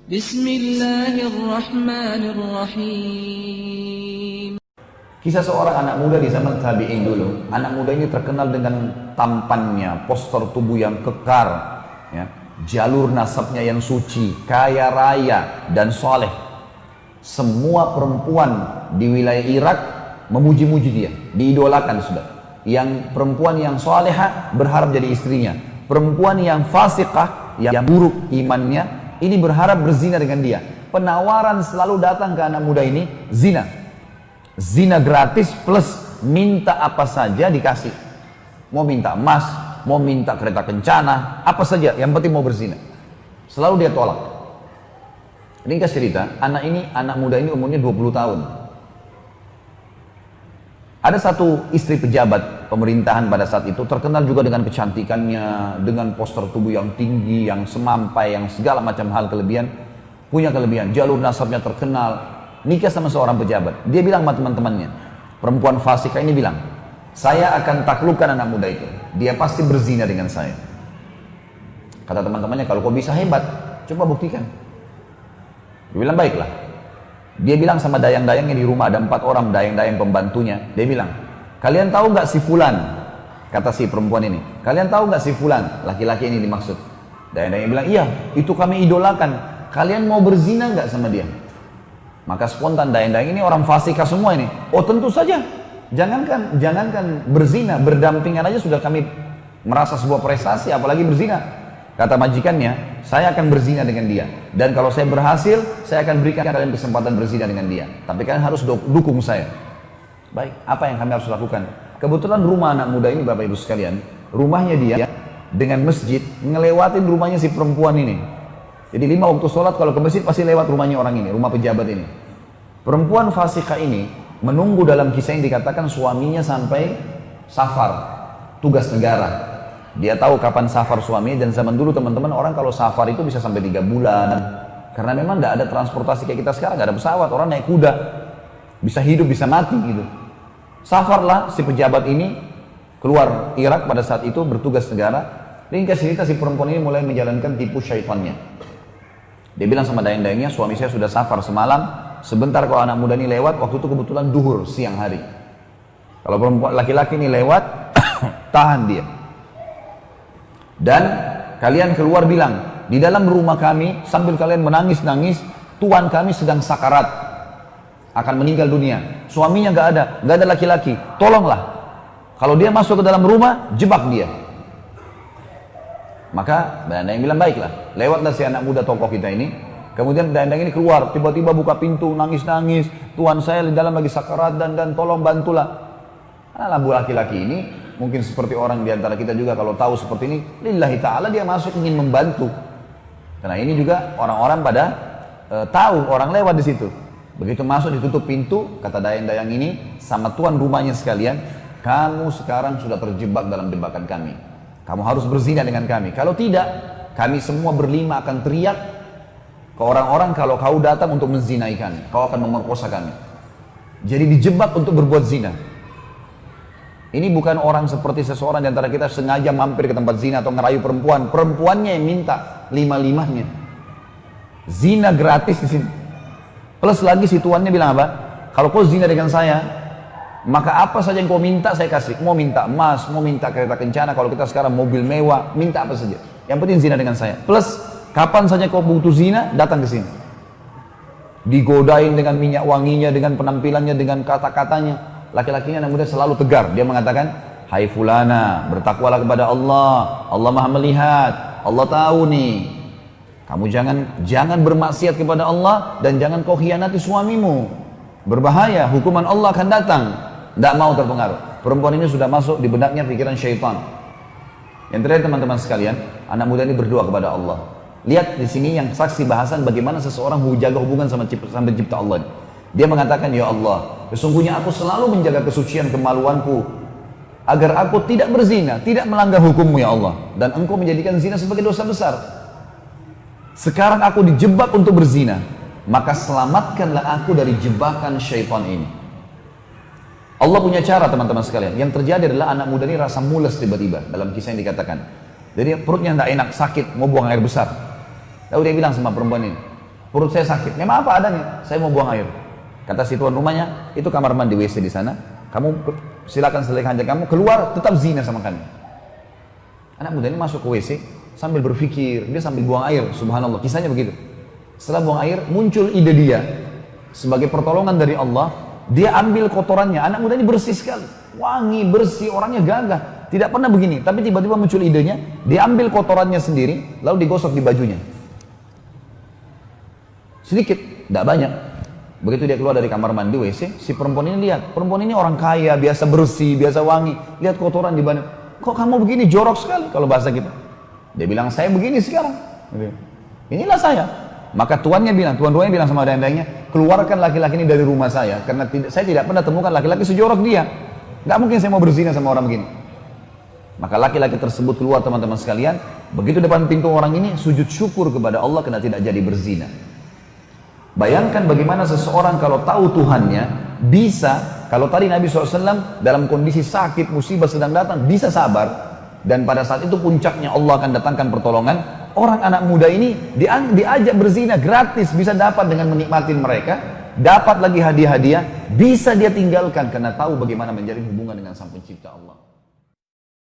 Bismillahirrahmanirrahim. Kisah seorang anak muda di zaman tabi'in dulu. Anak muda ini terkenal dengan tampannya, postur tubuh yang kekar, ya, jalur nasabnya yang suci, kaya raya dan soleh. Semua perempuan di wilayah Irak memuji-muji dia, diidolakan sudah. Yang perempuan yang soleha berharap jadi istrinya. Perempuan yang fasikah, yang buruk imannya, ini berharap berzina dengan dia. Penawaran selalu datang ke anak muda ini, zina. Zina gratis plus minta apa saja dikasih. Mau minta emas, mau minta kereta kencana, apa saja, yang penting mau berzina. Selalu dia tolak. Ringkas cerita, anak muda ini umurnya 20 tahun. Ada satu istri pejabat pemerintahan pada saat itu, terkenal juga dengan kecantikannya, dengan postur tubuh yang tinggi, yang semampai, yang segala macam hal kelebihan. Punya kelebihan, jalur nasabnya terkenal, nikah sama seorang pejabat. Dia bilang sama teman-temannya, perempuan fasika ini bilang, saya akan taklukkan anak muda itu, dia pasti berzina dengan saya. Kata teman-temannya, kalau kau bisa hebat, coba buktikan. Dia bilang, baiklah. Dia bilang sama dayang-dayangnya di rumah, ada 4 orang dayang-dayang pembantunya. Dia bilang, kalian tahu nggak si fulan? Kata si perempuan ini, kalian tahu nggak si fulan? Laki-laki ini dimaksud. Dayang-dayangnya bilang, iya, itu kami idolakan. Kalian mau berzina nggak sama dia? Maka spontan dayang-dayang ini orang fasika semua ini. Oh tentu saja. Jangankan berzina, berdampingan aja sudah kami merasa sebuah prestasi, apalagi berzina. Kata majikannya, saya akan berzina dengan dia. Dan kalau saya berhasil, saya akan berikan kalian kesempatan berzina dengan dia. Tapi kalian harus dukung saya. Baik, apa yang kami harus lakukan? Kebetulan rumah anak muda ini, Bapak Ibu sekalian, rumahnya dia dengan masjid, ngelewatin rumahnya si perempuan ini. Jadi 5 waktu sholat kalau ke masjid pasti lewat rumahnya orang ini, rumah pejabat ini. Perempuan fasika ini menunggu dalam kisah yang dikatakan suaminya sampai safar, tugas negara. Dia tahu kapan safar suaminya, dan zaman dulu teman-teman orang kalau safar itu bisa sampai 3 bulan. Karena memang tidak ada transportasi kayak kita sekarang, nggak ada pesawat, orang naik kuda. Bisa hidup, bisa mati gitu. Safarlah si pejabat ini keluar Irak pada saat itu bertugas negara. Ringkas cerita si perempuan ini mulai menjalankan tipu syaitannya. Dia bilang sama dayang-dayangnya, suami saya sudah safar semalam, sebentar kalau anak muda ini lewat, waktu itu kebetulan duhur, siang hari. Kalau perempuan laki-laki ini lewat, tahan dia. Dan kalian keluar bilang, di dalam rumah kami, sambil kalian menangis-nangis, tuan kami sedang sakarat, akan meninggal dunia. Suaminya nggak ada laki-laki, tolonglah. Kalau dia masuk ke dalam rumah, jebak dia. Maka dayang-dayang bilang, baiklah, lewatlah si anak muda tokoh kita ini. Kemudian dayang-dayang ini keluar, tiba-tiba buka pintu, nangis-nangis, tuan saya di dalam lagi sakarat dan tolong bantulah. Lambu laki-laki ini mungkin seperti orang di antara kita juga kalau tahu seperti ini, lillahi ta'ala dia masuk ingin membantu. Karena ini juga orang-orang pada tahu, orang lewat di situ. Begitu masuk ditutup pintu, kata dayang-dayang ini sama tuan rumahnya sekalian, kamu sekarang sudah terjebak dalam jebakan kami. Kamu harus berzina dengan kami. Kalau tidak, kami semua berlima akan teriak ke orang-orang kalau kau datang untuk menzinai kami. Kau akan memerkosa kami. Jadi dijebak untuk berbuat zina. Ini bukan orang seperti seseorang di antara kita sengaja mampir ke tempat zina atau ngerayu perempuan. Perempuannya yang minta 5-5-nya. Zina gratis di sini. Plus lagi si tuannya bilang apa? Kalau kau zina dengan saya, maka apa saja yang kau minta saya kasih. Mau minta emas, mau minta kereta kencana, kalau kita sekarang mobil mewah, minta apa saja. Yang penting zina dengan saya. Plus, kapan saja kau butuh zina, datang ke sini. Digodain dengan minyak wanginya, dengan penampilannya, dengan kata-katanya. Laki-lakinya anak muda selalu tegar. Dia mengatakan, hai fulana, bertakwalah kepada Allah. Allah maha melihat. Allah tahu nih. Kamu jangan bermaksiat kepada Allah dan jangan kau khianati suamimu. Berbahaya, hukuman Allah akan datang. Tidak mau terpengaruh. Perempuan ini sudah masuk di benaknya pikiran syaitan. Yang terakhir teman-teman sekalian, anak muda ini berdoa kepada Allah. Lihat di sini yang saksi bahasan bagaimana seseorang menjaga hubungan sama pencipta Allah. Dia mengatakan, ya Allah, sesungguhnya aku selalu menjaga kesucian kemaluanku agar aku tidak berzina, tidak melanggar hukummu ya Allah. Dan engkau menjadikan zina sebagai dosa besar. Sekarang aku dijebak untuk berzina, maka selamatkanlah aku dari jebakan syaitan ini. Allah punya cara teman-teman sekalian. Yang terjadi adalah anak muda ini rasa mules tiba-tiba dalam kisah yang dikatakan. Jadi perutnya tidak enak, sakit, mau buang air besar. Lalu dia bilang sama perempuan ini, perut saya sakit. Memang apa adanya? Saya mau buang air. Kata si tuan rumahnya, itu kamar mandi WC di sana. Kamu silakan selesaikan hajat kamu, keluar tetap zina sama kami. Anak muda ini masuk ke WC sambil berpikir, dia sambil buang air. Subhanallah, kisahnya begitu. Setelah buang air, muncul ide dia. Sebagai pertolongan dari Allah, dia ambil kotorannya. Anak muda ini bersih sekali, wangi, bersih, orangnya gagah. Tidak pernah begini, tapi tiba-tiba muncul idenya, dia ambil kotorannya sendiri, lalu digosok di bajunya. Sedikit, tidak banyak. Begitu dia keluar dari kamar mandi WC, si perempuan ini lihat, perempuan ini orang kaya, biasa bersih, biasa wangi. Lihat kotoran di badan. Kok kamu begini, jorok sekali kalau bahasa kita. Dia bilang, saya begini sekarang. Inilah saya. Maka tuannya bilang, tuan rumahnya bilang sama dayang-dayangnya, keluarkan laki-laki ini dari rumah saya, karena saya tidak pernah temukan laki-laki sejorok dia. Nggak mungkin saya mau berzina sama orang begini. Maka laki-laki tersebut keluar, teman-teman sekalian. Begitu depan pintu orang ini, sujud syukur kepada Allah karena tidak jadi berzina. Bayangkan bagaimana seseorang kalau tahu Tuhannya, bisa, kalau tadi Nabi SAW dalam kondisi sakit, musibah sedang datang, bisa sabar. Dan pada saat itu puncaknya Allah akan datangkan pertolongan. Orang anak muda ini diajak berzina gratis, bisa dapat dengan menikmati mereka, dapat lagi hadiah-hadiah, bisa dia tinggalkan karena tahu bagaimana menjalin hubungan dengan Sang Pencipta Allah.